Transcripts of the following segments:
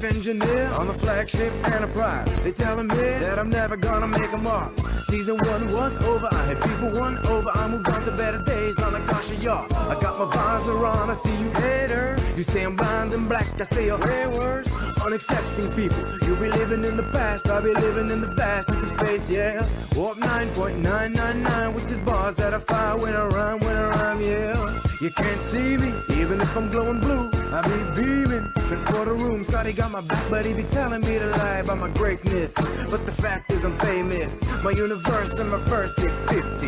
Engineer on the flagship Enterprise. They telling me that I'm never gonna make a mark. Season 1 was over, I had people won over. I moved on to better days, not like Tasha Yar. I got my visor on, I see you later. You say I'm blind and black, I say you're way worse. Unaccepting people, you'll be living in the past. I'll be living in the vastness of space, yeah. Warp 9.999 with these bars that I fire when I rhyme, yeah. You can't see me, even if I'm glowing blue. I be beaming, transport a room. Scotty got my back, but he be telling me to lie about my greatness. But the fact is I'm famous. My universe and my verse hit 50.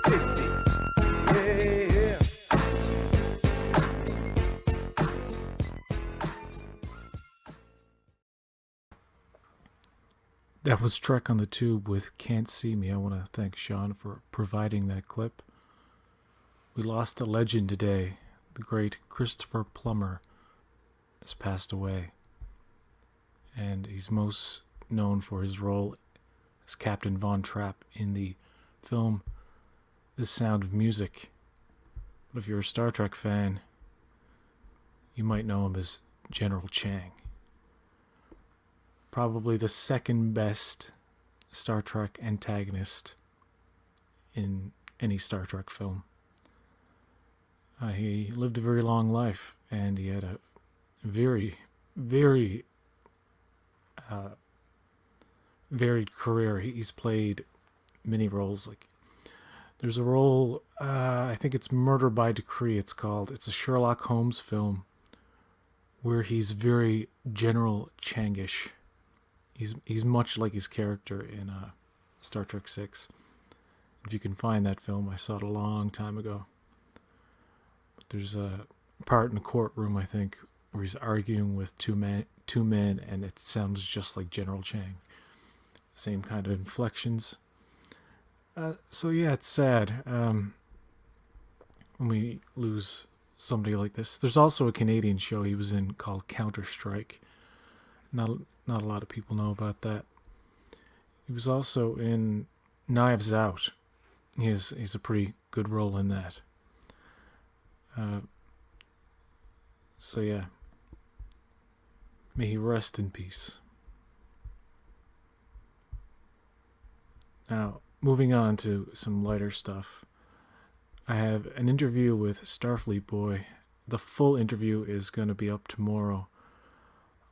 50. Yeah. That was Trek on the Tube with Can't See Me. I want to thank Sean for providing that clip. We lost a legend today. The great Christopher Plummer has passed away. And he's most known for his role as Captain Von Trapp in the film The Sound of Music. But if you're a Star Trek fan, you might know him as General Chang. Probably the second best Star Trek antagonist in any Star Trek film. He lived a very long life, and he had a very, very varied career. He's played many roles. Like, there's a role, I think it's Murder by Decree, it's called. It's a Sherlock Holmes film where he's very General Changish. He's much like his character in Star Trek 6. If you can find that film, I saw it a long time ago. But there's a part in the courtroom, I think, where he's arguing with two men, and it sounds just like General Chang. Same kind of inflections. So yeah, it's sad when we lose somebody like this. There's also a Canadian show he was in called Counter-Strike. Not a lot of people know about that. He was also in Knives Out. He's a pretty good role in that. So yeah. May he rest in peace. Now, moving on to some lighter stuff. I have an interview with Starfleet Boy. The full interview is going to be up tomorrow.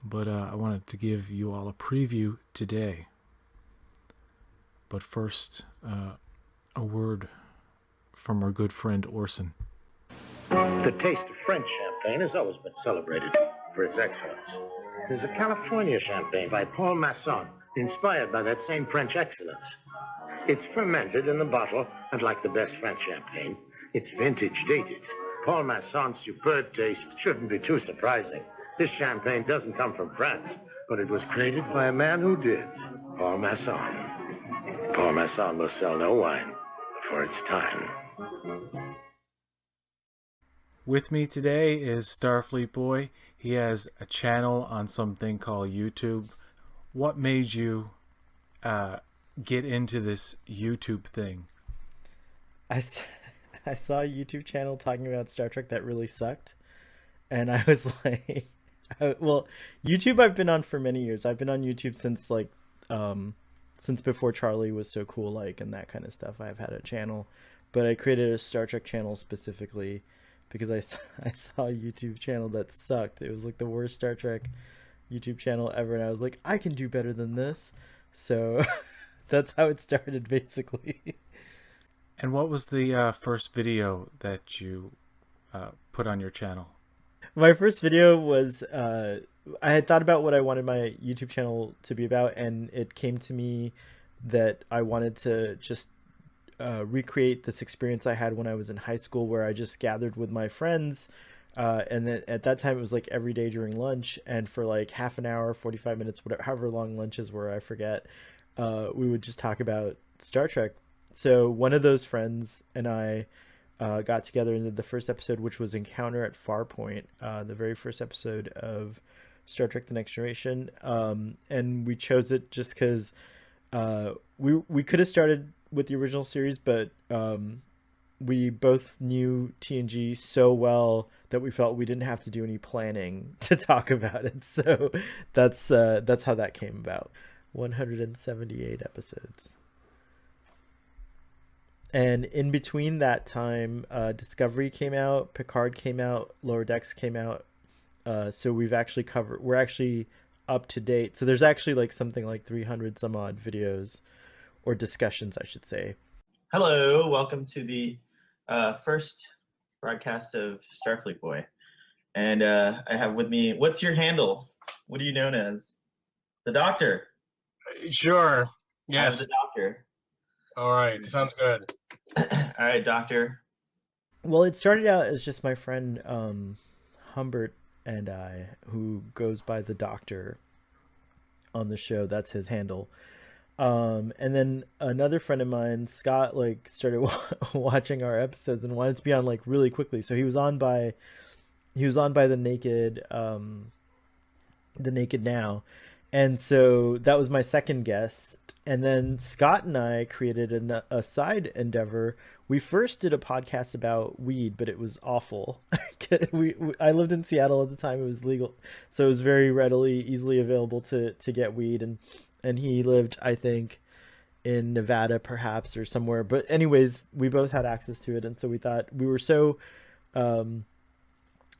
But I wanted to give you all a preview today. But first, a word from our good friend Orson. The taste of French champagne has always been celebrated for its excellence. There's a California champagne by Paul Masson, inspired by that same French excellence. It's fermented in the bottle, and like the best French champagne, it's vintage dated. Paul Masson's superb taste shouldn't be too surprising. This champagne doesn't come from France, but it was created by a man who did, Paul Masson. Paul Masson will sell no wine before it's time. With me today is Starfleet Boy. He has a channel on something called YouTube. What made you get into this YouTube thing? I saw a YouTube channel talking about Star Trek that really sucked, and I was like, well, YouTube I've been on for many years. I've been on YouTube since since before Charlie was so cool, like, and that kind of stuff. I've had a channel, but I created a Star Trek channel specifically because I saw a YouTube channel that sucked. It was like the worst Star Trek YouTube channel ever, and I was like, I can do better than this. So that's how it started, basically. And what was the first video that you put on your channel? My first video was, I had thought about what I wanted my YouTube channel to be about, and it came to me that I wanted to just recreate this experience I had when I was in high school, where I just gathered with my friends, and then at that time it was like every day during lunch, and for like half an hour, 45 minutes, whatever, however long lunches were, I forget, we would just talk about Star Trek. So one of those friends and I got together and did the first episode, which was Encounter at Farpoint, the very first episode of Star Trek: The Next Generation. And we chose it just because we could have started with the original series, but we both knew TNG so well that we felt we didn't have to do any planning to talk about it. So that's how that came about. 178 episodes. And in between that time, Discovery came out, Picard came out, Lower Decks came out. So we're actually up to date. So there's actually like something like 300 some odd videos or discussions, I should say. Hello, welcome to the first broadcast of Starfleet Boy. And I have with me, what's your handle? What are you known as? The Doctor. Sure. Yes. I'm the Doctor. All right. Sounds good. All right, Doctor. Well, it started out as just my friend Humbert and I, who goes by the Doctor on the show. That's his handle. And then another friend of mine, Scott, like started watching our episodes and wanted to be on like really quickly. So he was on by the Naked Now. And so that was my second guest. And then Scott and I created a side endeavor. We first did a podcast about weed, but it was awful. I lived in Seattle at the time. It was legal. So it was very easily available to get weed. And he lived, I think, in Nevada perhaps or somewhere. But anyways, we both had access to it. And so we thought we were so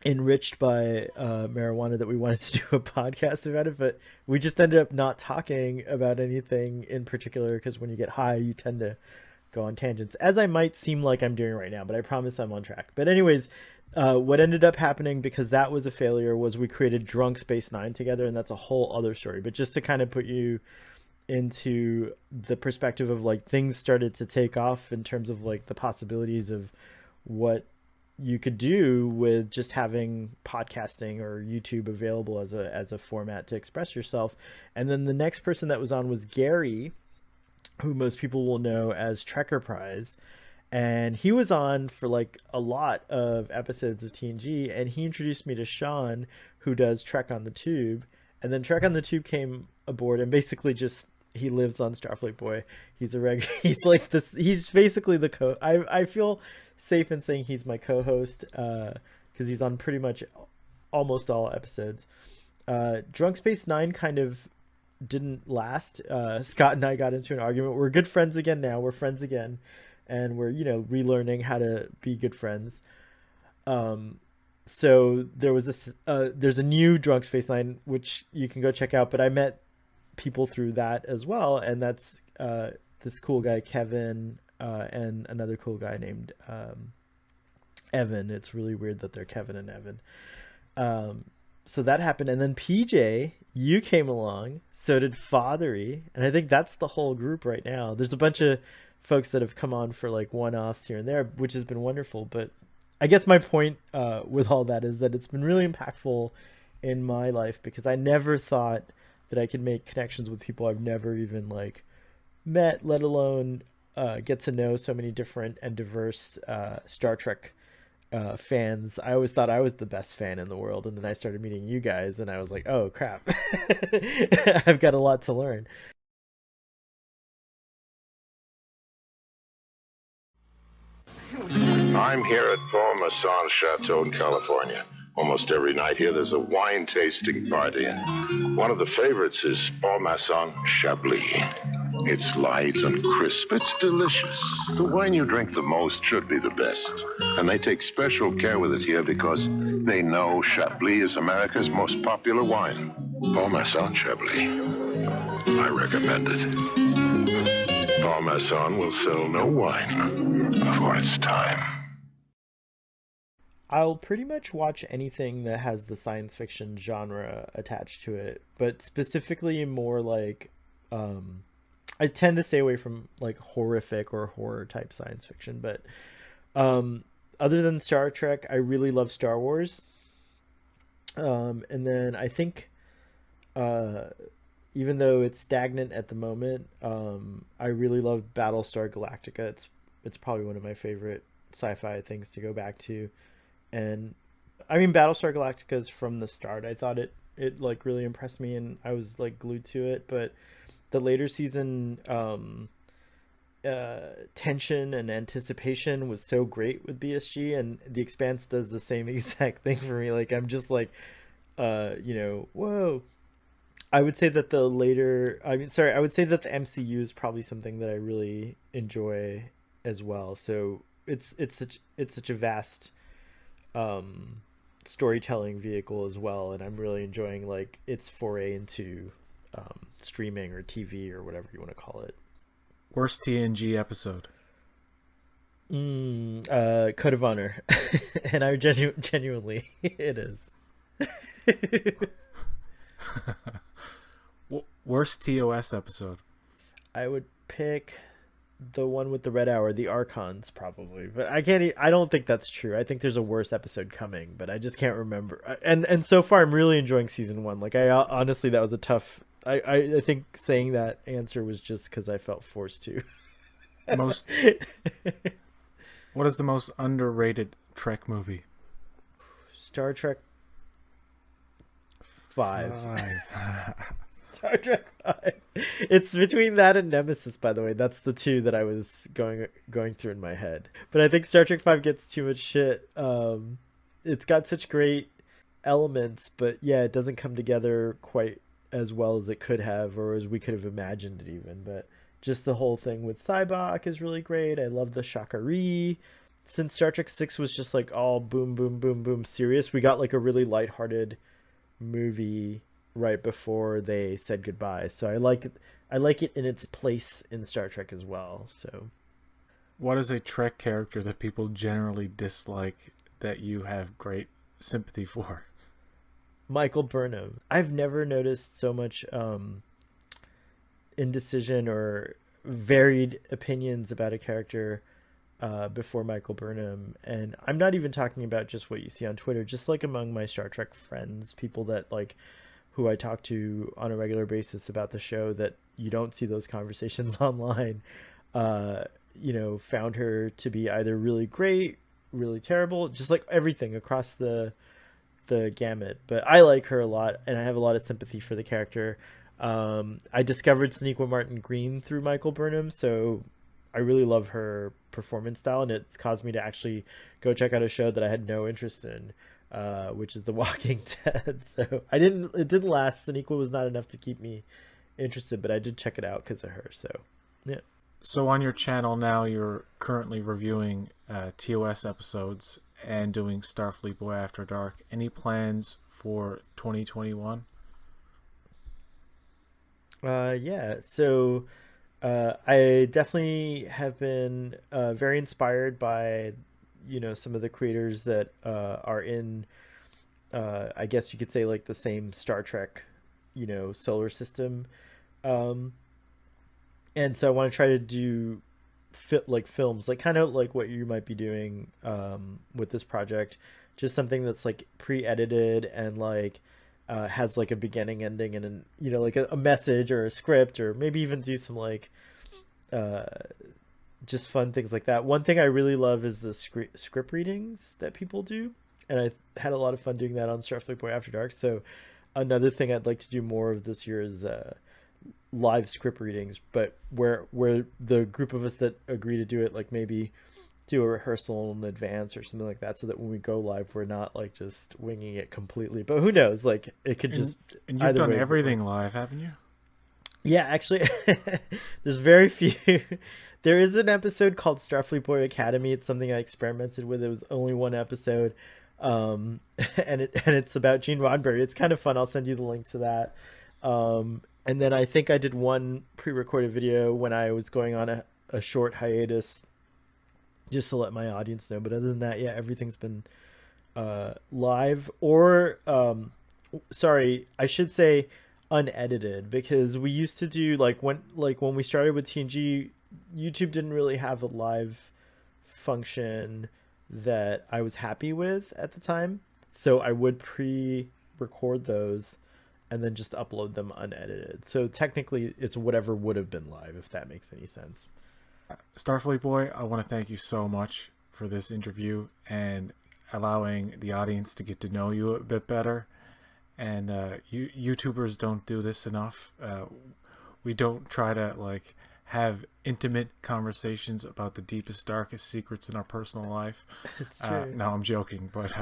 enriched by marijuana that we wanted to do a podcast about it, but we just ended up not talking about anything in particular, because when you get high you tend to go on tangents, as I might seem like I'm doing right now, but I promise I'm on track. But anyways, what ended up happening, because that was a failure, was we created Drunk Space Nine together, and that's a whole other story. But just to kind of put you into the perspective of like things started to take off in terms of like the possibilities of what you could do with just having podcasting or YouTube available as a format to express yourself. And then the next person that was on was Gary, who most people will know as Trekker Prize. And he was on for like a lot of episodes of TNG, and he introduced me to Sean, who does Trek on the Tube. And then Trek on the Tube came aboard, and basically just he lives on Starfleet Boy. He's a he's like this, he's basically the I feel safe in saying he's my co-host, because he's on pretty much almost all episodes. Drunk Space Nine kind of didn't last. Scott and I got into an argument. We're good friends again now. We're friends again, and we're relearning how to be good friends. So there was this there's a new Drunk Space Nine which you can go check out, but I met people through that as well, and that's this cool guy Kevin, and another cool guy named Evan. It's really weird that they're Kevin and Evan. So that happened, and then PJ, you came along, so did Fathery, and I think that's the whole group right now. There's a bunch of folks that have come on for like one-offs here and there, which has been wonderful. But I guess my point with all that is that it's been really impactful in my life, because I never thought that I could make connections with people I've never even like met, let alone get to know so many different and diverse Star Trek fans. I always thought I was the best fan in the world, and then I started meeting you guys, and I was like, oh crap, I've got a lot to learn. I'm here at Paul Masson's Chateau in California. Almost every night here there's a wine tasting party, and one of the favorites is Paul Masson Chablis. It's light and crisp. It's delicious. The wine you drink the most should be the best. And they take special care with it here because they know Chablis is America's most popular wine. Paul Masson Chablis. I recommend it. Paul Masson will sell no wine before it's time. I'll pretty much watch anything that has the science fiction genre attached to it, but specifically more like I tend to stay away from like horrific or horror type science fiction. But other than Star Trek, I really love Star Wars. And then I think even though it's stagnant at the moment, I really love Battlestar Galactica. It's probably one of my favorite sci-fi things to go back to. And I mean, Battlestar Galactica's from the start. I thought it like really impressed me, and I was like glued to it. But the later season tension and anticipation was so great with BSG, and The Expanse does the same exact thing for me. Like I'm just like, whoa. I would say that I would say that the MCU is probably something that I really enjoy as well. So it's such a vast storytelling vehicle as well, and I'm really enjoying like its foray into streaming or TV or whatever you want to call it. Worst TNG episode? Code of Honor. And I genuinely it is. Worst TOS episode? I would pick the one with the Red Hour, the Archons, probably. But I don't think that's true. I think there's a worse episode coming, but I just can't remember. And so far I'm really enjoying season 1. Like I honestly, that was a tough. I think saying that answer was just because I felt forced to. What is the most underrated Trek movie? Star Trek 5. Star Trek 5. It's between that and Nemesis, by the way. That's the two that I was going through in my head. But I think Star Trek 5 gets too much shit. It's got such great elements, but yeah, it doesn't come together quite as well as it could have, or as we could have imagined it even. But just the whole thing with Cybok is really great. I love the Shakari. Since Star Trek 6 was just like all boom, boom, boom, boom serious, we got like a really lighthearted movie right before they said goodbye. So I like it in its place in Star Trek as well. So what is a Trek character that people generally dislike that you have great sympathy for? Michael Burnham. I've never noticed so much indecision or varied opinions about a character before Michael Burnham. And I'm not even talking about just what you see on Twitter, just like among my Star Trek friends, people that like who I talk to on a regular basis about the show, that you don't see those conversations online, found her to be either really great, really terrible, just like everything across the gamut. But I like her a lot, and I have a lot of sympathy for the character. I discovered Sonequa Martin Green through Michael Burnham, so I really love her performance style, and it's caused me to actually go check out a show that I had no interest in, which is The Walking Dead. So it didn't last. Sonequa was not enough to keep me interested, but I did check it out because of her. So yeah. So on your channel now, you're currently reviewing TOS episodes and doing Starfleet Boy After Dark. Any plans for 2021? Yeah. So I definitely have been very inspired by, some of the creators that are in, I guess you could say, like the same Star Trek, solar system. And so I want to try to do films, like kind of like what you might be doing with this project, just something that's like pre-edited and like has like a beginning, ending, and like a message or a script, or maybe even do some like just fun things like that. One thing I really love is the script readings that people do, and I had a lot of fun doing that on Starfleet Boy After Dark. So another thing I'd like to do more of this year is live script readings, but where the group of us that agree to do it, like maybe do a rehearsal in advance or something like that, so that when we go live, we're not like just winging it completely. But who knows? Like it could just. And you've done everything live, haven't you? Yeah, actually, there's very few. There is an episode called Starfleet Boy Academy. It's something I experimented with. It was only one episode, and it's about Gene Roddenberry. It's kind of fun. I'll send you the link to that. And then I think I did one pre-recorded video when I was going on a short hiatus, just to let my audience know. But other than that, yeah, everything's been live, or sorry, I should say unedited, because we used to do when we started with TNG, YouTube didn't really have a live function that I was happy with at the time. So I would pre-record those and then just upload them unedited. So technically it's whatever would have been live, if that makes any sense. Starfleet Boy, I want to thank you so much for this interview and allowing the audience to get to know you a bit better. And YouTubers don't do this enough. We don't try to like have intimate conversations about the deepest, darkest secrets in our personal life. It's true. No, I'm joking, but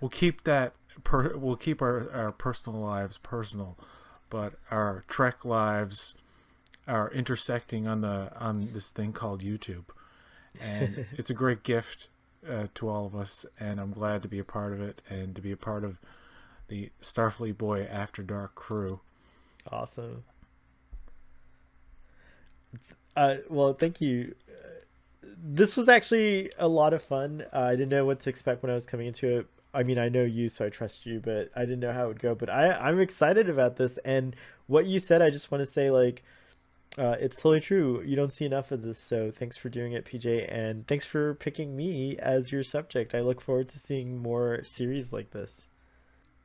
we'll keep that. We'll keep our personal lives personal, but our Trek lives are intersecting on this thing called YouTube, and it's a great gift to all of us. And I'm glad to be a part of it and to be a part of the Starfleet Boy After Dark crew. Awesome. Well, thank you. This was actually a lot of fun. I didn't know what to expect when I was coming into it. I mean, I know you, so I trust you, but I didn't know how it would go. But I'm excited about this. And what you said, I just want to say, like, it's totally true. You don't see enough of this. So thanks for doing it, PJ. And thanks for picking me as your subject. I look forward to seeing more series like this.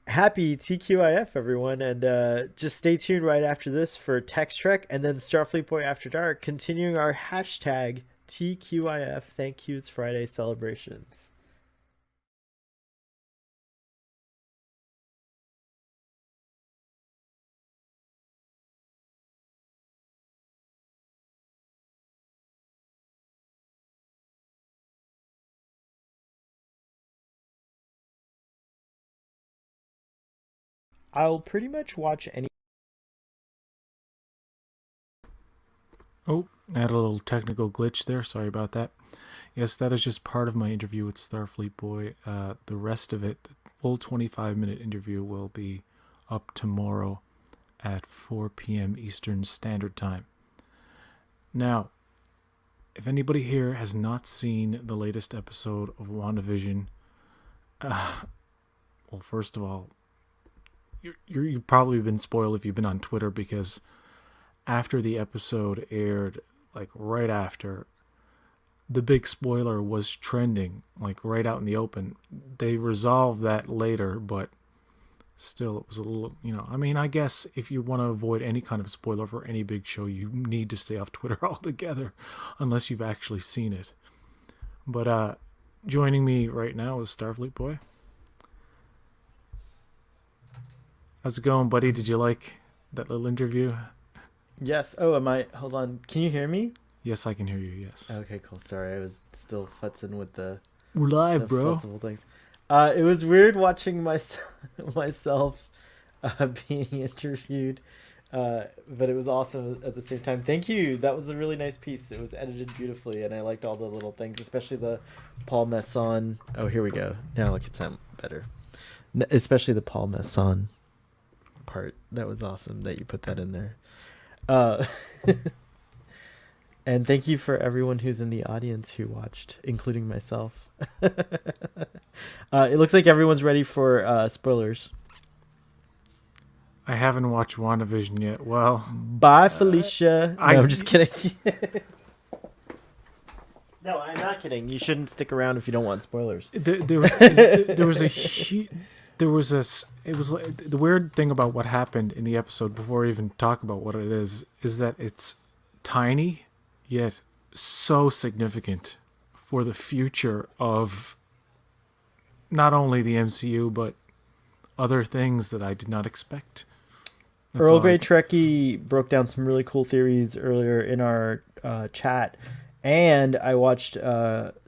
Happy TQIF, everyone. And just stay tuned right after this for Text Trek and then Starfleet Boy After Dark, continuing our hashtag TQIF. Thank you. It's Friday celebrations. I'll pretty much watch any. Oh, I had a little technical glitch there. Sorry about that. Yes, that is just part of my interview with Starfleet Boy. The rest of it, the full 25-minute interview, will be up tomorrow at 4 p.m. Eastern Standard Time. Now, if anybody here has not seen the latest episode of WandaVision, well, first of all, you've probably been spoiled if you've been on Twitter, because after the episode aired, like right after, the big spoiler was trending, like right out in the open. They resolved that later, but still it was a little, I mean, I guess if you want to avoid any kind of spoiler for any big show, you need to stay off Twitter altogether, unless you've actually seen it. But joining me right now is Starfleet Boy. How's it going, buddy? Did you like that little interview? Yes. Oh, hold on. Can you hear me? Yes, I can hear you, yes. Okay, cool. Sorry, I was still futzing with the We're live, bro. futzible things. It was weird watching myself being interviewed, but it was awesome at the same time. Thank you. That was a really nice piece. It was edited beautifully, and I liked all the little things, especially the Paul Masson. Oh, here we go. Now it can sound better. Especially the Paul Masson part. That was awesome that you put that in there. And thank you for everyone who's in the audience who watched, including myself. It looks like everyone's ready for spoilers. I haven't watched WandaVision yet. Well, bye, Felicia. No, I'm just kidding. No, I'm not kidding. You shouldn't stick around if you don't want spoilers. It was like, the weird thing about what happened in the episode, before I even talk about what it is that it's tiny yet so significant for the future of not only the MCU but other things that I did not expect. That's Earl Grey Trekkie broke down some really cool theories earlier in our chat, and I watched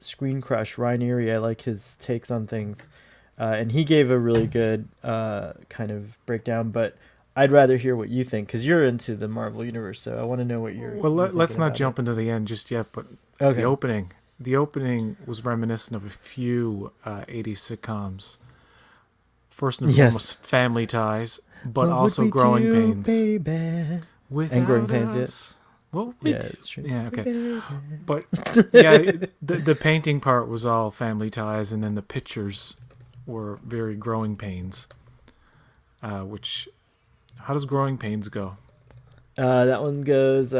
Screen Crush, Ryan Erie. I like his takes on things. And he gave a really good kind of breakdown, but I'd rather hear what you think, because you're into the Marvel Universe, so I want to know what you're... Well, let's not jump into the end just yet, but okay. The opening was reminiscent of a few 80s sitcoms. First and foremost, Family Ties, but also Growing Pains. Baby? Without and Growing Pains, yes. Well, it's true. Yeah, okay. But, yeah, the painting part was all Family Ties, and then the pictures were very Growing Pains, which, how does Growing Pains go? That one goes,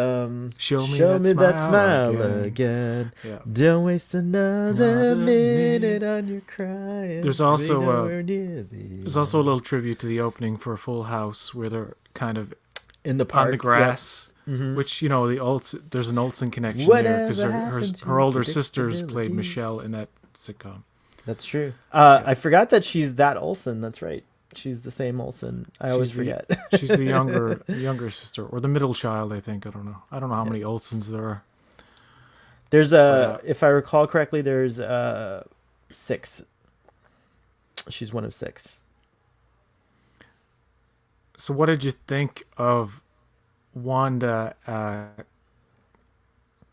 Show me that smile again. Again. Yeah. Don't waste another minute on your crying. There's also a little tribute to the opening for Full House, where they're kind of in the park, on the grass, which the there's an Olsen connection there because Whatever her happened to her older sisters played predictability? Michelle in that sitcom. That's true. I forgot that she's that Olsen. That's right. She's the same Olsen. I always forget. She's the younger sister or the middle child. I think I don't know how many Olsens there are. There's if I recall correctly, there's 6. She's one of 6. So what did you think of Wanda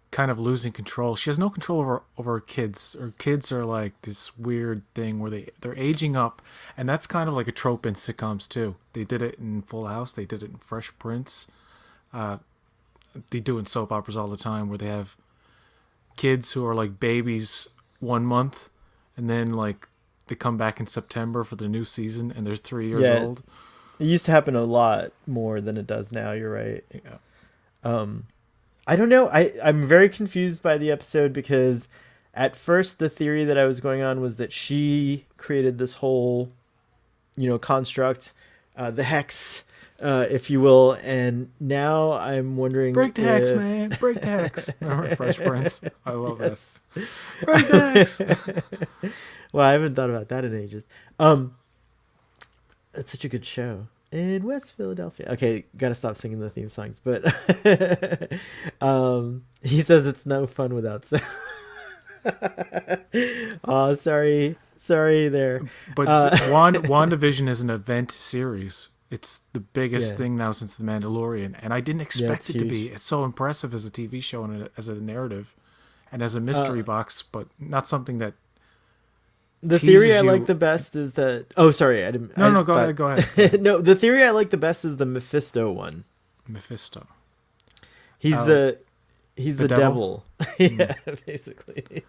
kind of losing control? She has no control over her kids. Her kids are like this weird thing where they're aging up, and that's kind of like a trope in sitcoms too. They did it in Full House. They did it in Fresh Prince. They do in soap operas all the time where they have kids who are like babies 1 month, and then like they come back in September for the new season, and they're 3 years old. It used to happen a lot more than it does now. You're right. Yeah. I don't know. I'm very confused by the episode because at first the theory that I was going on was that she created this whole, construct, the hex, if you will. And now I'm wondering. Break the hex, man. Break the hex. Remember Fresh Prince? I love that. Break the hex. Well, I haven't thought about that in ages. It's such a good show in West Philadelphia. Okay, gotta stop singing the theme songs. But he says it's no fun without sound. Oh, sorry there. But WandaVision is an event series. It's the biggest thing now since The Mandalorian, and I didn't expect it to be. It's so impressive as a TV show and as a narrative, and as a mystery box, but not something that. The theory I like the best is that. Oh, sorry, I didn't. No, go ahead. No, the theory I like the best is the Mephisto one. Mephisto. He's the devil. Yeah, basically.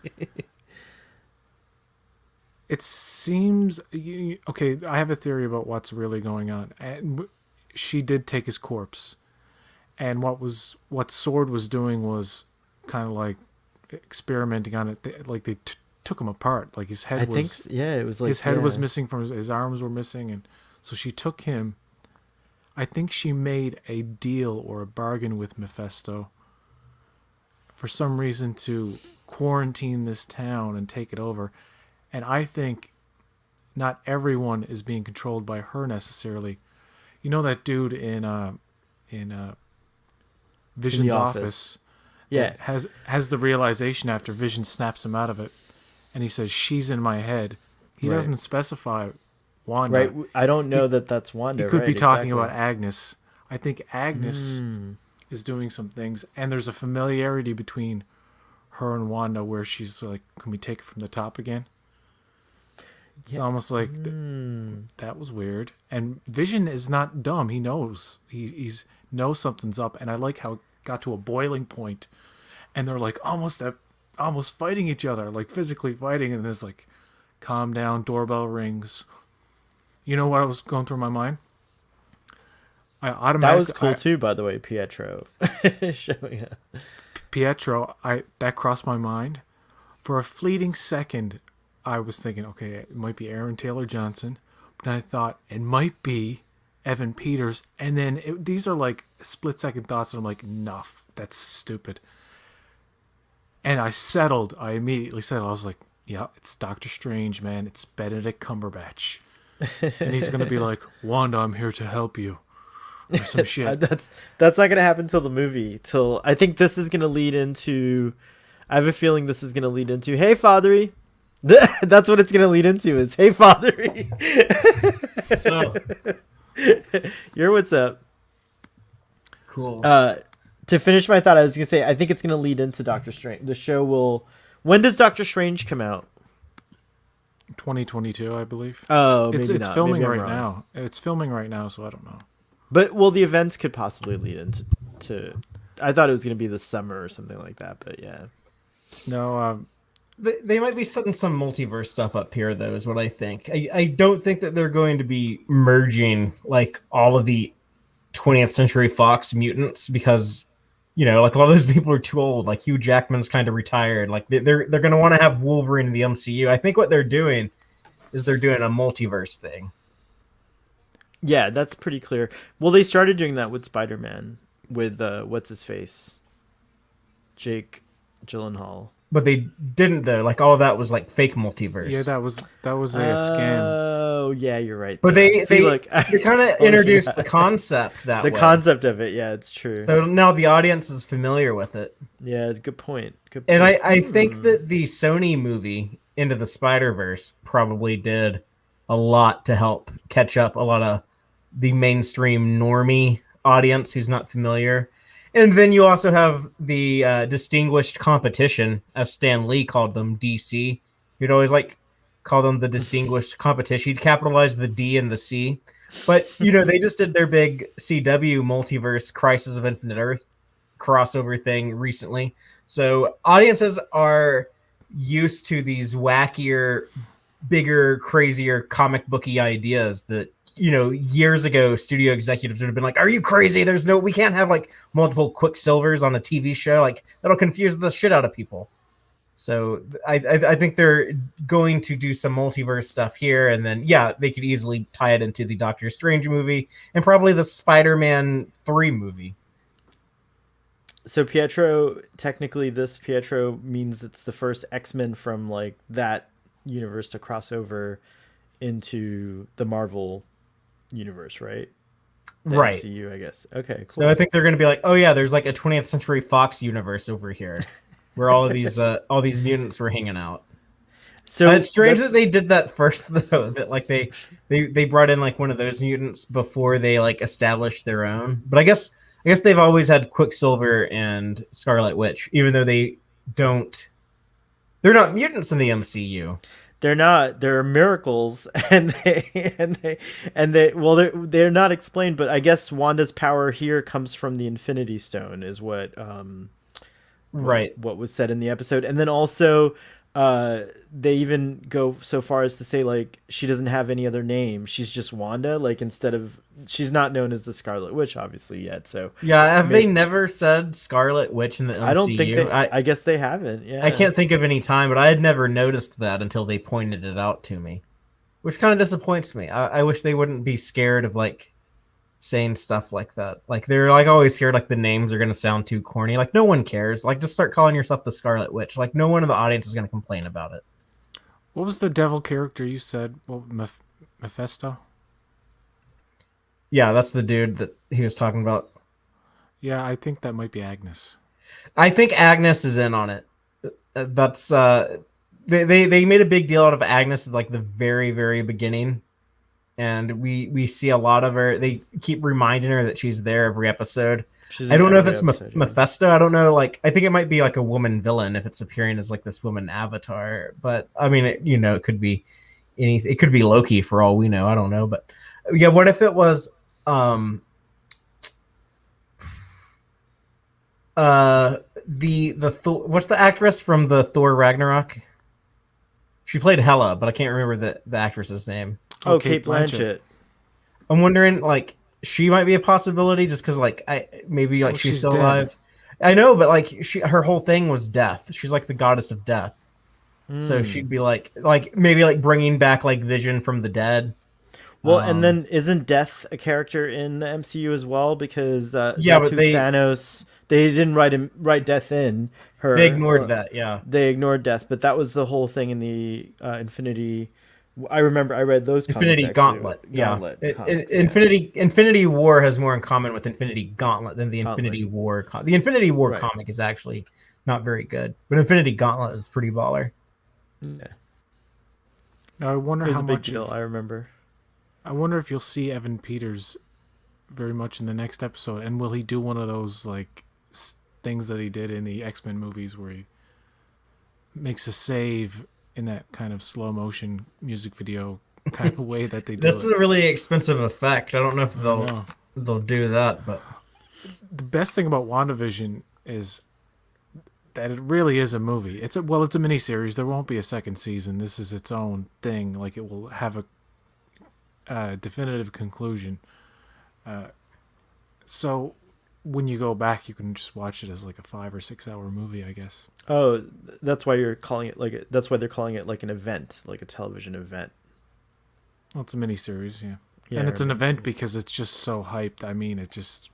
It seems okay. I have a theory about what's really going on. And she did take his corpse, and what Sword was doing was kind of like experimenting on it. Like they took him apart. Like his head it was like his head was missing from his arms were missing, and so she took him. I think she made a deal or a bargain with Mephisto for some reason to quarantine this town and take it over. And I think not everyone is being controlled by her necessarily. You know that dude in Vision's office yeah, has the realization after Vision snaps him out of it, and he says, "She's in my head." He doesn't specify Wanda. Right. I don't know that's Wanda. He could be talking about Agnes. I think Agnes is doing some things, and there's a familiarity between her and Wanda where she's like, "Can we take it from the top again?" It's almost like that was weird. And Vision is not dumb. He knows. He's knows something's up. And I like how it got to a boiling point, and they're like almost fighting each other, like physically fighting. And it's like, calm down. Doorbell rings. You know what was going through my mind? That was cool too, by the way. Pietro showing up. Pietro, that crossed my mind for a fleeting second. I was thinking, okay, it might be Aaron Taylor Johnson, but I thought it might be Evan Peters, and then these are like split-second thoughts, and I'm like, "Enough, that's stupid." And I immediately settled. I was like, "Yeah, it's Doctor Strange, man. It's Benedict Cumberbatch," and he's gonna be like, "Wanda, I'm here to help you," or some shit. That's not gonna happen till the movie. I think this is gonna lead into. I have a feeling this is gonna lead into. Hey, Fathery. That's what it's gonna lead into. Is hey, Fathery. So, You're what's up. cool. To finish my thought, I was gonna say I think it's gonna lead into Doctor Strange. The show will. When does Doctor Strange come out? 2022, I believe. Oh, maybe it's not. filming Maybe I'm right wrong. now. It's filming right now, so I don't know. But the events could possibly lead into. I thought it was gonna be this summer or something like that, but yeah. No, They might be setting some multiverse stuff up here, though, is what I think. I don't think that they're going to be merging like all of the 20th Century Fox mutants because, like a lot of those people are too old. Like Hugh Jackman's kind of retired. Like they're going to want to have Wolverine in the MCU. I think what they're doing is they're doing a multiverse thing. Yeah, that's pretty clear. Well, they started doing that with Spider-Man. with what's his face, Jake Gyllenhaal. But they didn't though. Like all of that was like fake multiverse. Yeah, that was a scam. Oh yeah, you're right. But there. they look, they kind of totally introduced forgot. the concept that the way. concept of it. Yeah, it's true. So now the audience is familiar with it. Yeah, good point. Good point. And I think that the Sony movie Into the Spider-Verse probably did a lot to help catch up a lot of the mainstream normie audience who's not familiar. And then you also have the distinguished competition, as Stan Lee called them, DC. He'd always like call them the distinguished competition. He'd capitalize the D and the C. But, they just did their big CW multiverse Crisis of Infinite Earth crossover thing recently. So audiences are used to these wackier, bigger, crazier comic booky ideas that, years ago, studio executives would have been like, are you crazy? We can't have like multiple Quicksilvers on a TV show. Like that'll confuse the shit out of people. So I think they're going to do some multiverse stuff here. And then, they could easily tie it into the Doctor Strange movie and probably the Spider-Man 3 movie. So Pietro, technically this Pietro means it's the first X-Men from like that universe to cross over into the Marvel universe, right? The right. MCU, I guess. Okay, cool. So I think they're going to be like, oh yeah, there's like a 20th Century Fox universe over here where all these mutants were hanging out. So it's strange that they did that first though, that like they brought in like one of those mutants before they like established their own. But I guess they've always had Quicksilver and Scarlet Witch, even though they're not mutants in the MCU. They're not. They're miracles, and they're not explained. But I guess Wanda's power here comes from the Infinity Stone, is what right. What was said in the episode, and then also they even go so far as to say like she doesn't have any other name. She's just Wanda. Like she's not known as the Scarlet Witch, obviously yet. So they never said Scarlet Witch in the MCU? I don't think I guess they haven't. Yeah, I can't think of any time, but I had never noticed that until they pointed it out to me, which kind of disappoints me. I wish they wouldn't be scared of like saying stuff like that. Like they're like always scared like the names are gonna sound too corny. Like no one cares. Like just start calling yourself the Scarlet Witch. Like no one in the audience is gonna complain about it. What was the devil character you said? What, Mephisto? Yeah, that's the dude that he was talking about. Yeah, I think that might be Agnes. I think Agnes is in on it. That's they made a big deal out of Agnes at like the very, very beginning. And we see a lot of her. They keep reminding her that she's there every episode. I don't know if it's Mephisto. I don't know. Like, I think it might be like a woman villain if it's appearing as like this woman avatar. But I mean, it could be anything. It could be Loki for all we know. I don't know. But yeah, what if it was the Thor, what's the actress from the Thor Ragnarok? She played Hela, but I can't remember the actress's name. Oh, Kate Blanchett. I'm wondering, like, she might be a possibility just because, like, she's still alive. I know, but like, her whole thing was death. She's like the goddess of death, so she'd be like maybe like bringing back like Vision from the dead. Well, and then isn't Death a character in the MCU as well? Because but Thanos, they didn't write Death in her. They ignored that. Yeah, they ignored Death, but that was the whole thing in the Infinity. I remember I read those Infinity Gauntlet. Comics, Infinity War has more in common with Infinity Gauntlet than the Infinity War. The Infinity War comic is actually not very good, but Infinity Gauntlet is pretty baller. Yeah. Now I wonder how much. I remember. I wonder if you'll see Evan Peters very much in the next episode, and will he do one of those like things that he did in the X-Men movies where he makes a save in that kind of slow motion music video kind of way that they do. That's a really expensive effect. I don't know if they'll do that, but the best thing about WandaVision is that it really is a movie. It's a miniseries. There won't be a second season. This is its own thing. Like it will have a definitive conclusion. So when you go back, you can just watch it as like a 5 or 6 hour movie, I guess. Oh, that's why you're calling it that's why they're calling it like an event, like a television event. Well, it's a miniseries, yeah. And it's an event because it's just so hyped. I mean, it's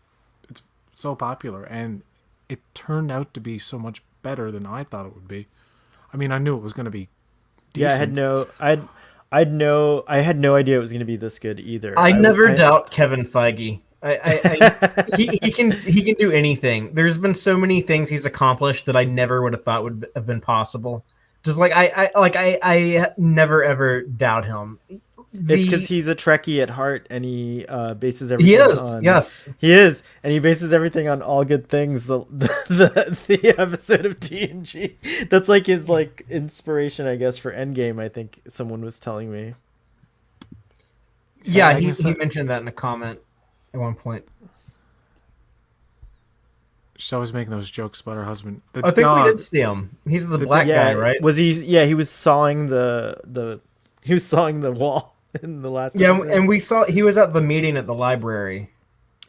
so popular, and it turned out to be so much better than I thought it would be. I mean, I knew it was going to be decent. Yeah, I had no idea it was going to be this good either. I never doubt Kevin Feige. He can do anything. There's been so many things he's accomplished that I never would have thought would have been possible. Just like I never ever doubt him. It's because he's a Trekkie at heart, and he bases everything. He is, on, yes, he is, and he bases everything on All Good Things. The episode of TNG. That's like his like inspiration, I guess, for Endgame. I think someone was telling me. Yeah, he mentioned that in a comment at one point. She's always making those jokes about her husband. I think we did see him. He's the black guy, right? Was he? Yeah, he was sawing the wall in the last. Yeah, episode. and we saw he was at the meeting at the library.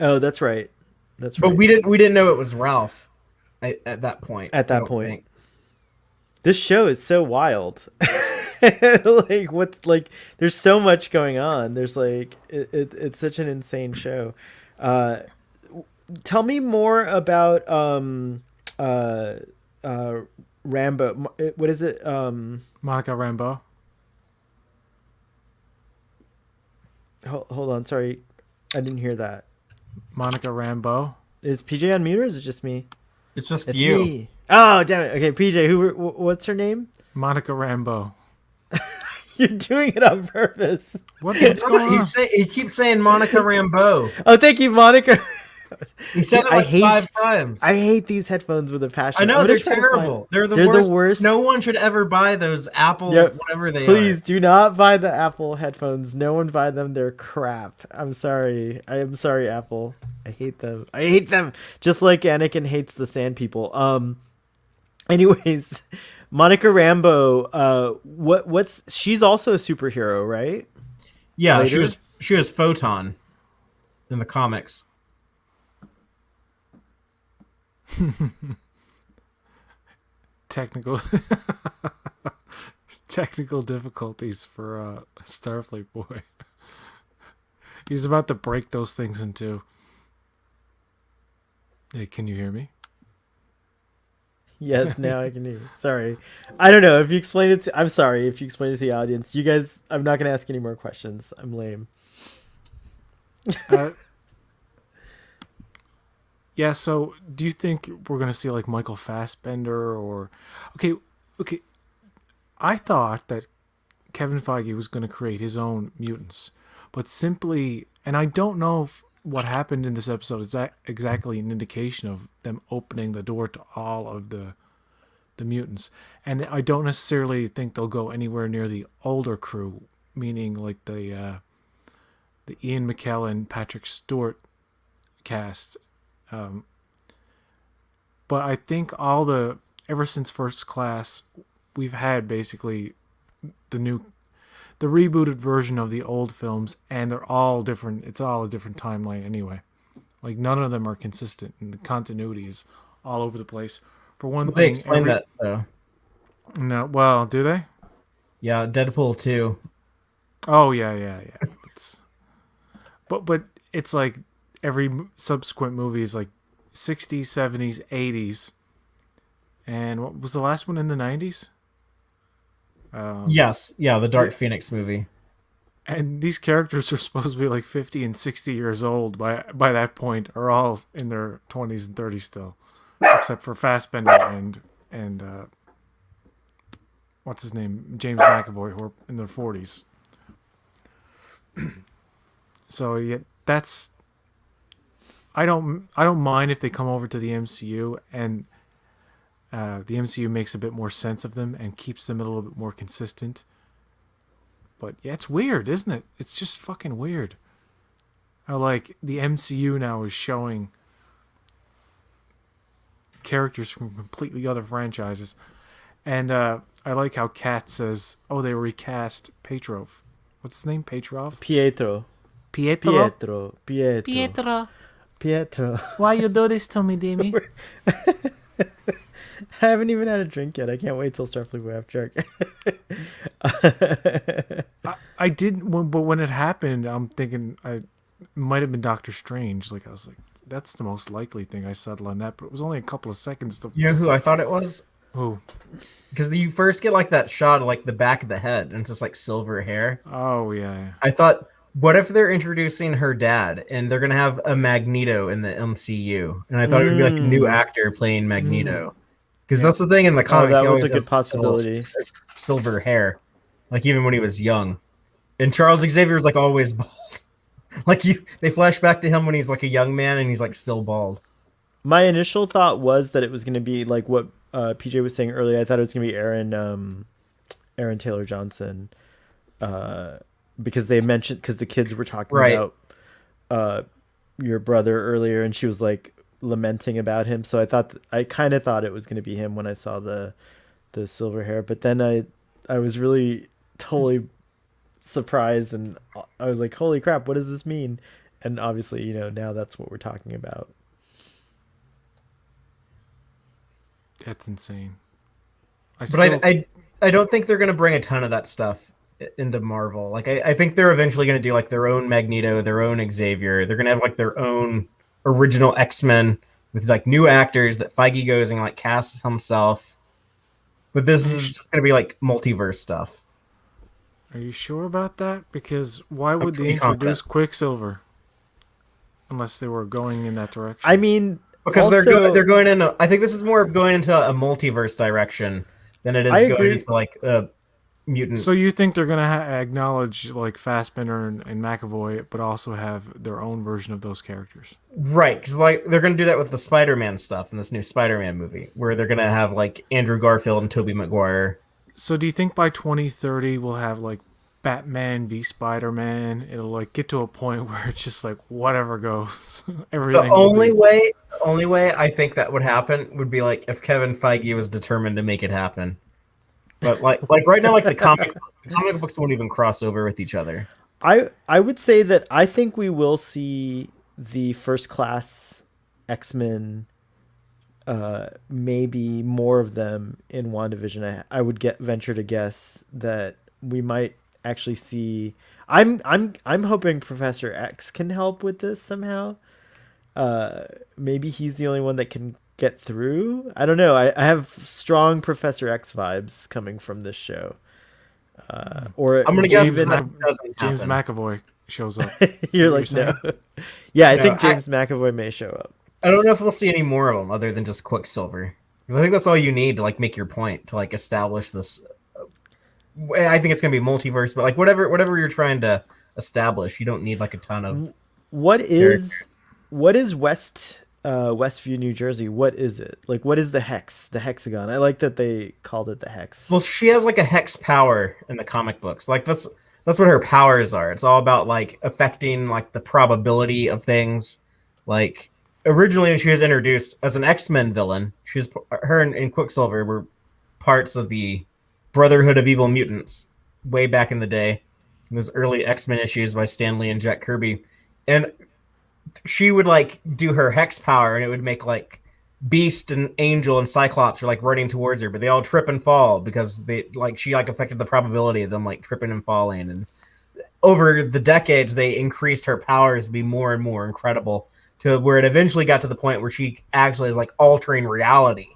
Oh, that's right. That's right. But we didn't know it was Ralph at that point. At that point, this show is so wild. There's so much going on. There's it's such an insane show. Tell me more about Rambo. What is it? Monica Rambeau. Hold on, sorry, I didn't hear that. Monica Rambeau. Is PJ on mute or is it just me? It's just it's you. Me. Oh damn it! Okay, PJ, what's her name? Monica Rambeau. You're doing it on purpose. What is going on? He keeps saying Monica Rambeau. Oh, thank you, Monica. He said it like 5 times. I hate these headphones with a passion. I know, they're terrible. They're the worst. No one should ever buy those Apple, whatever they are. Please do not buy the Apple headphones. No one buy them. They're crap. I'm sorry. I am sorry, Apple. I hate them. I hate them. Just like Anakin hates the sand people. Anyways, Monica Rambeau, she's also a superhero, right? Yeah, Later? she was Photon in the comics. Technical difficulties for Starfleet Boy. He's about to break those things in two. Hey, can you hear me? Yes, now I can hear you. Sorry. I don't know if you explain it I'm sorry if you explain it to the audience. You guys, I'm not going to ask any more questions. I'm lame. Yeah, so do you think we're going to see like Michael Fassbender or... Okay. I thought that Kevin Feige was going to create his own mutants, but simply... And I don't know if what happened in this episode is exactly an indication of them opening the door to all of the mutants. And I don't necessarily think they'll go anywhere near the older crew, meaning like the Ian McKellen, Patrick Stewart cast... but I think ever since First Class, we've had basically the rebooted version of the old films, and they're all different. It's all a different timeline anyway. Like none of them are consistent, and the continuity is all over the place. For one thing, they explain that though. No, well, do they? Yeah, Deadpool 2. Oh yeah. But it's like every subsequent movie is like 60s, 70s, 80s. And what was the last one in the 90s? Yes. Yeah, the Dark Phoenix movie. And these characters are supposed to be like 50 and 60 years old by that point, are all in their 20s and 30s still. Except for Fassbender and what's his name? James McAvoy, who are in their 40s. So yeah, that's... I don't mind if they come over to the MCU and the MCU makes a bit more sense of them and keeps them a little bit more consistent. But yeah, it's weird, isn't it? It's just fucking weird. How like the MCU now is showing characters from completely other franchises. And I like how Kat says, "Oh, they recast Petrov. What's his name? Petrov? Pietro. Why you do this to me, Demi? I haven't even had a drink yet. I can't wait till Starfleet Boy after dark. I didn't, but when it happened, I'm thinking I might have been Doctor Strange. Like I was like, that's the most likely thing. I settled on that, but it was only a couple of seconds. You know who I thought it was? Who? Because you first get like that shot of like the back of the head, and it's just like silver hair. Oh yeah. I thought, what if they're introducing her dad, and they're gonna have a Magneto in the MCU? And I thought it would be like a new actor playing Magneto. Because that's the thing in the comics. that he was always a good has possibility. silver hair, like even when he was young. And Charles Xavier's like always bald. Like they flash back to him when he's like a young man, and he's like still bald. My initial thought was that it was going to be like what PJ was saying earlier. I thought it was going to be Aaron Taylor Johnson, because they mentioned, because the kids were talking about your brother earlier, and she was like lamenting about him. So I kind of thought it was going to be him when I saw the silver hair. But then I was really totally surprised, and I was like, holy crap, what does this mean? And obviously, now that's what we're talking about. That's insane. I don't think they're going to bring a ton of that stuff into Marvel. Like I think they're eventually going to do like their own Magneto, their own Xavier. They're going to have like their own original X-Men with like new actors that Feige goes and like casts himself. But this is just going to be like multiverse stuff. Are you sure about that? Because why would they pretty introduce confident. Quicksilver unless they were going in that direction? I mean, because also, they're going in. I think this is more of going into a multiverse direction than it is I going agree. into like a mutant. So you think they're gonna acknowledge like Fassbender and McAvoy, but also have their own version of those characters? Right, because like they're going to do that with the Spider-Man stuff in this new Spider-Man movie, where they're going to have like Andrew Garfield and Tobey Maguire. So do you think by 2030 we'll have like Batman v Spider-Man? It'll like get to a point where it's just like whatever goes. Everything. The only way I think that would happen would be like if Kevin Feige was determined to make it happen. But like right now, like the comic books won't even cross over with each other. I would say that I think we will see the First Class X-Men, maybe more of them in WandaVision. I would venture to guess that we might actually see. I'm hoping Professor X can help with this somehow. Maybe he's the only one that can get through. I don't know. I have strong Professor X vibes coming from this show. Or I'm gonna guess even that doesn't James happen. McAvoy shows up. you're what like, you're no. Yeah, I No, think James McAvoy may show up. I don't know if we'll see any more of them other than just Quicksilver, because I think that's all you need to like make your point to like establish this. I think it's gonna be multiverse, but like whatever you're trying to establish, you don't need like a ton of. What is Westview, New Jersey? What is it? Like, what is the hex? The hexagon? I like that they called it the hex. Well, she has like a hex power in the comic books. Like that's what her powers are. It's all about like affecting like the probability of things. Like originally, when she was introduced as an X-Men villain, her and Quicksilver were parts of the Brotherhood of Evil Mutants way back in the day. In those early X-Men issues by Stan Lee and Jack Kirby, and she would like do her hex power, and it would make like Beast and Angel and Cyclops are like running towards her, but they all trip and fall because she affected the probability of them like tripping and falling. And over the decades, they increased her powers to be more and more incredible to where it eventually got to the point where she actually is like altering reality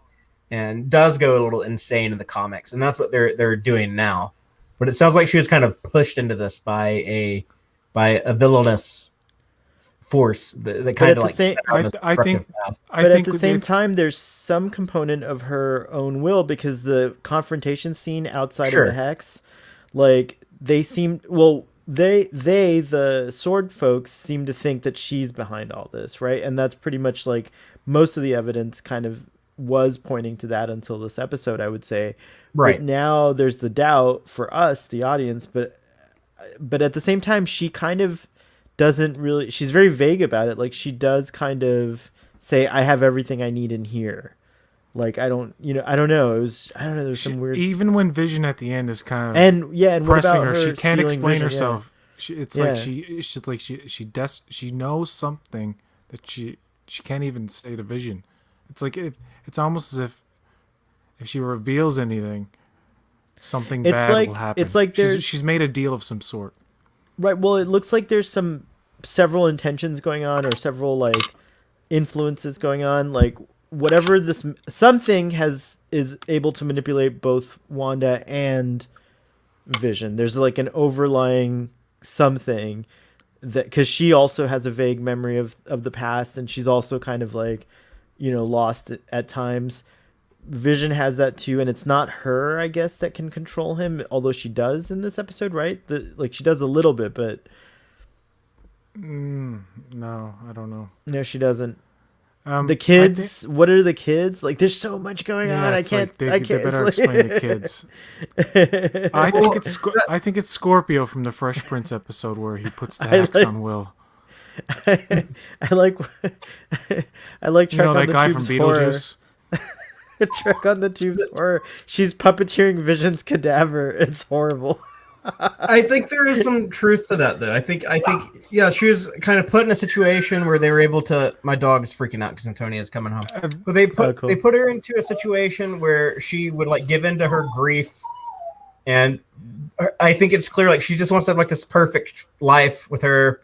and does go a little insane in the comics, and that's what they're doing now. But it sounds like she was kind of pushed into this by a villainous force that kind of like set her on this destructive path. But at the same time, there's some component of her own will, because the confrontation scene outside of the hex, like they seem the sword folks seem to think that she's behind all this, right? And that's pretty much like most of the evidence kind of was pointing to that until this episode, I would say. Right. But now there's the doubt for us, the audience, but at the same time, she kind of doesn't really, she's very vague about it. Like she does kind of say, I have everything I need in here. Like, I don't know. There's some weird. Even when Vision at the end is kind of and what pressing about her, she can't explain Vision? herself. She knows something that she can't even say to Vision. It's like it's almost as if she reveals anything, something bad will happen. It's like she's made a deal of some sort. Right. Well, it looks like there's several intentions going on, or several like influences going on, like whatever this something is able to manipulate both Wanda and Vision. There's like an overlying something that, because she also has a vague memory of the past, and she's also kind of like, lost at times. Vision has that too, and it's not her, I guess, that can control him, although she does in this episode, right? Like she does a little bit, but no, I don't know. no, she doesn't. The The kids, what are the kids? Like, there's so much going on. I can't. Like I can't. they better it's explain the kids. I think it's Scorpio from the Fresh Prince episode where he puts the hex on Will. I like. I like Trek on that the guy Tubes from horror. Beetlejuice. Trek on the Tubes horror. She's puppeteering Vision's cadaver. It's horrible. I think there is some truth to that, though. I think, yeah, she was kind of put in a situation where they were able to. My dog's freaking out because Antonia's coming home. But they put her into a situation where she would like give in to her grief, and I think it's clear like she just wants to have like this perfect life with her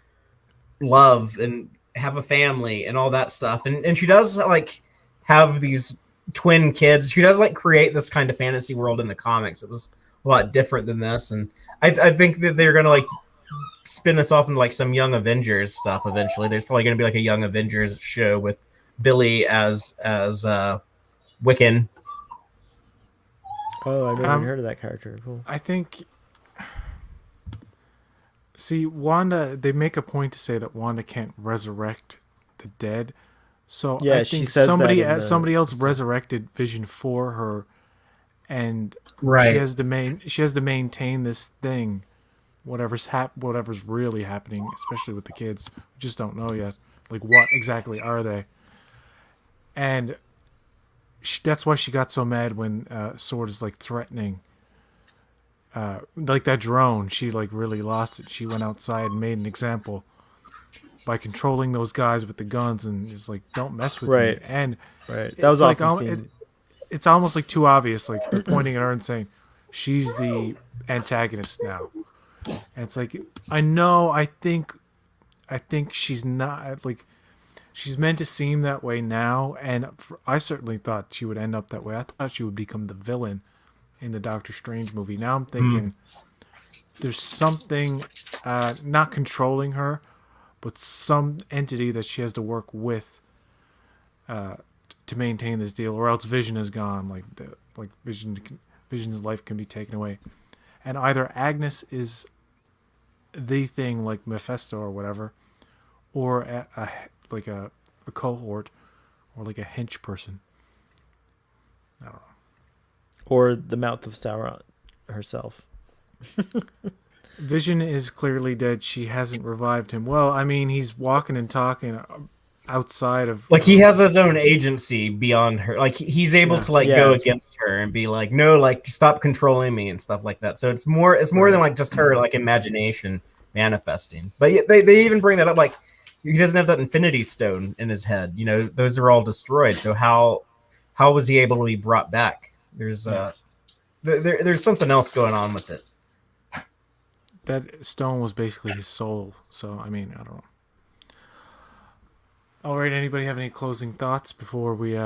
love and have a family and all that stuff, and she does like have these twin kids. She does like create this kind of fantasy world in the comics. It was a lot different than this, and I think that they're gonna like spin this off into like some Young Avengers stuff eventually. There's probably gonna be like a Young Avengers show with Billy as Wiccan. Oh, I've never heard of that character. Cool. I think. See, Wanda. They make a point to say that Wanda can't resurrect the dead. So Yeah, I she think says somebody that in somebody else resurrected Vision for her, and Right. she has to maintain this thing, whatever's really happening, especially with the kids. We just don't know yet. Like, what exactly are they? And that's why she got so mad when Sword is like threatening. Like that drone, she like really lost it. She went outside and made an example by controlling those guys with the guns, and it's like, don't mess with me. And that was like, awesome. it's almost like too obvious. Like they're pointing at her and saying she's the antagonist now. And it's like, I know. I think she's not, like, she's meant to seem that way now, and I certainly thought she would end up that way. I thought she would become the villain in the Doctor Strange movie. Now I'm thinking there's something not controlling her, but some entity that she has to work with to maintain this deal, or else Vision is gone. Like Vision's life can be taken away, and either Agnes is the thing, like Mephisto or whatever, or a cohort, or like a hench person. I don't know. Or the mouth of Sauron herself. Vision is clearly dead. She hasn't revived him. Well, I mean, he's walking and talking outside of... Like, he has his own agency beyond her. Like, he's able to, like, go against her and be like, no, like, stop controlling me and stuff like that. So it's more than, like, just her, like, imagination manifesting. But they even bring that up, like, he doesn't have that Infinity Stone in his head. You know, those are all destroyed. So how was he able to be brought back? There's there's something else going on with it. That stone was basically his soul. So, I mean, I don't know. All right, anybody have any closing thoughts before we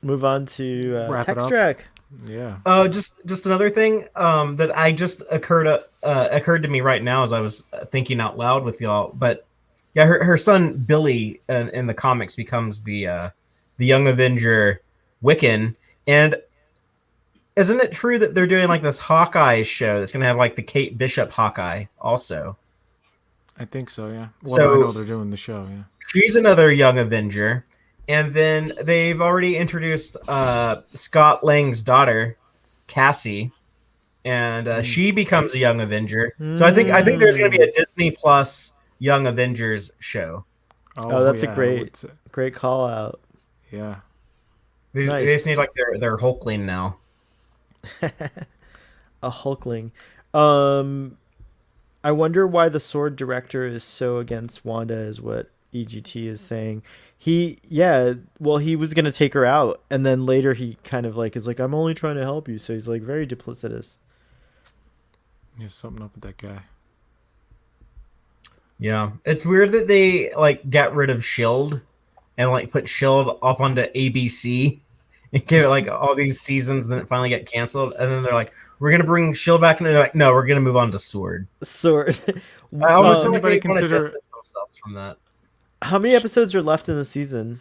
move on to wrap it Text up? Track? Yeah. Just another thing that I just occurred to me right now as I was thinking out loud with y'all. But yeah, her son Billy in the comics becomes the Young Avenger Wiccan, and isn't it true that they're doing like this Hawkeye show that's gonna have like the Kate Bishop Hawkeye also? I think so, yeah. Well, So- I know they're doing the show, yeah. She's another Young Avenger. And then they've already introduced Scott Lang's daughter, Cassie, and she becomes a Young Avenger. So I think there's going to be a Disney Plus Young Avengers show. Oh, that's yeah, a great call out. Yeah. They just need like their Hulkling now. A Hulkling. I wonder why the Sword director is so against Wanda, is what EGT is saying. He was gonna take her out, and then later he kind of like is like, I'm only trying to help you. So he's like very duplicitous. There's something up with that guy. Yeah, it's weird that they like got rid of Shield and like put Shield off onto ABC and give it like all these seasons, and then it finally get canceled. And then they're like, "We're gonna bring Shield back," and they're like, "No, we're gonna move on to Sword." Sword. I almost feel like anybody they want to consider- distance themselves from that. How many episodes are left in the season,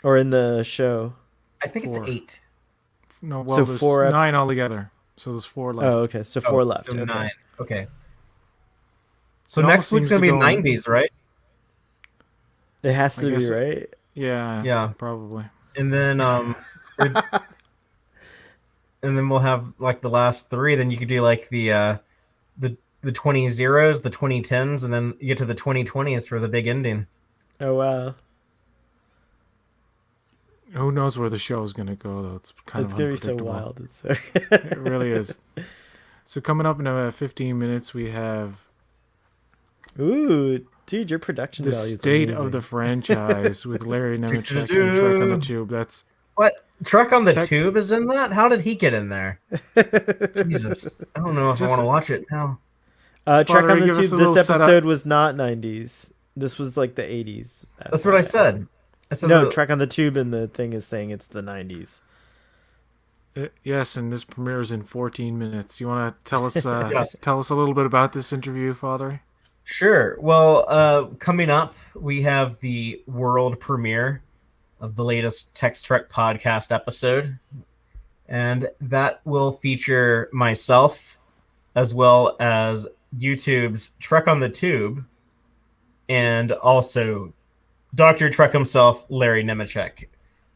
or in the show? I think 4. it's 8. No, well, So there's 4 9 altogether. So there's 4 left. Oh, okay. So 4 left. So Okay. 9. Okay. So It next almost week's seems gonna to be go in- 90s, right? It has I to be, guess- right? Yeah. Yeah. Probably. And then and then we'll have like the last 3. Then you could do like the 20s, the 2010s, and then you get to the 2020s for the big ending. Oh, wow. Who knows where the show is going to go, though? It's kind It's of going to be so unpredictable. wild. It's It really is. So coming up in 15 minutes, we have Ooh, dude, your production the value is state amazing. of the franchise with Larry Nemechek and Trek on the Tube. That's What? Truck on the Tech- Tube is in that? How did he get in there? Jesus. I don't know if I Just- want to watch it now. Trek Father, on the give us Tube, a this little setup. episode was not 90s. This was like the 80s. That's what I said. I said No, that- Trek on the Tube, and the thing is saying it's the 90s. yes, and this premieres in 14 minutes. You want to tell us Yes. tell us a little bit about this interview, Father? Sure. Well, coming up, we have the world premiere of the latest Text Trek podcast episode. And that will feature myself as well as YouTube's Trek on the Tube and also Dr. Trek himself, Larry Nemechek.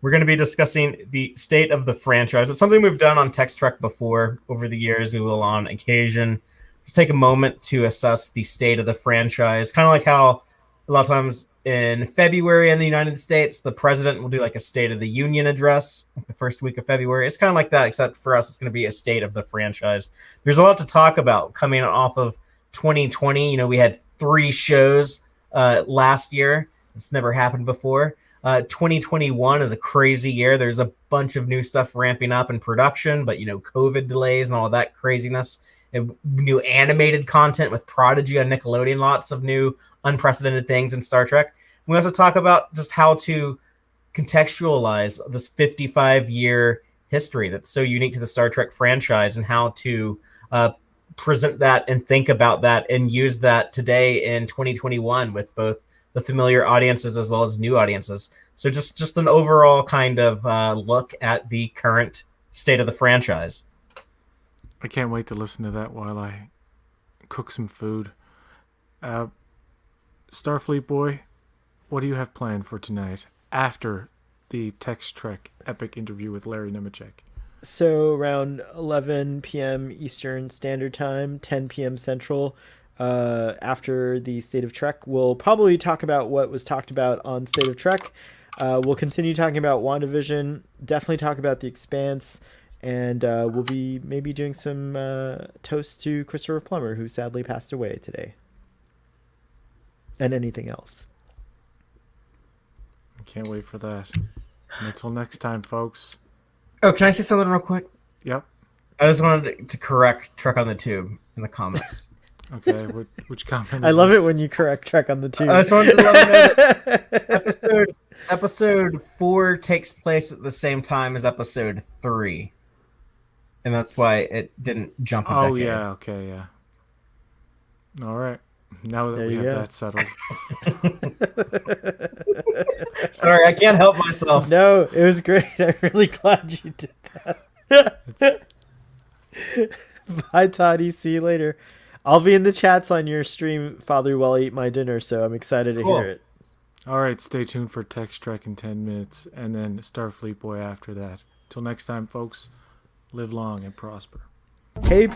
We're going to be discussing the state of the franchise. It's something we've done on Text Trek before over the years. We will on occasion just take a moment to assess the state of the franchise. Kind of like how a lot of times in February in the United States, the president will do like a State of the Union address the first week of February. It's kind of like that, except for us, it's going to be a state of the franchise. There's a lot to talk about coming off of 2020. You know, we had 3 shows last year. It's never happened before. 2021 is a crazy year. There's a bunch of new stuff ramping up in production, but, you know, COVID delays and all of that craziness. And new animated content with Prodigy on Nickelodeon, lots of new unprecedented things in Star Trek. We also talk about just how to contextualize this 55-year history that's so unique to the Star Trek franchise and how to present that and think about that and use that today in 2021 with both the familiar audiences as well as new audiences. So just an overall kind of look at the current state of the franchise. I can't wait to listen to that while I cook some food. Starfleet Boy, what do you have planned for tonight after the Text Trek epic interview with Larry Nemechek? So around 11 p.m. Eastern Standard Time, 10 p.m. Central, after the State of Trek, we'll probably talk about what was talked about on State of Trek. We'll continue talking about WandaVision, definitely talk about The Expanse, and we'll be maybe doing some toast to Christopher Plummer, who sadly passed away today. And anything else. I can't wait for that. And until next time, folks. Oh, can I say something real quick? Yep. I just wanted to correct Trek on the Tube in the comments. Okay, which comment is I love this? it when you correct Trek on the Tube. I just wanted to let you know that episode 4 takes place at the same time as episode 3. And that's why it didn't jump a Oh, decade. yeah, okay, yeah. All right. Now that There we you have go. that settled. Sorry, I can't help myself. No, it was great. I'm really glad you did that. Bye, Toddy. See you later. I'll be in the chats on your stream, Father, while I eat my dinner, so I'm excited to Cool. hear it. All right, stay tuned for Text Trek in 10 minutes and then Starfleet Boy after that. Till next time, folks, live long and prosper. Hey,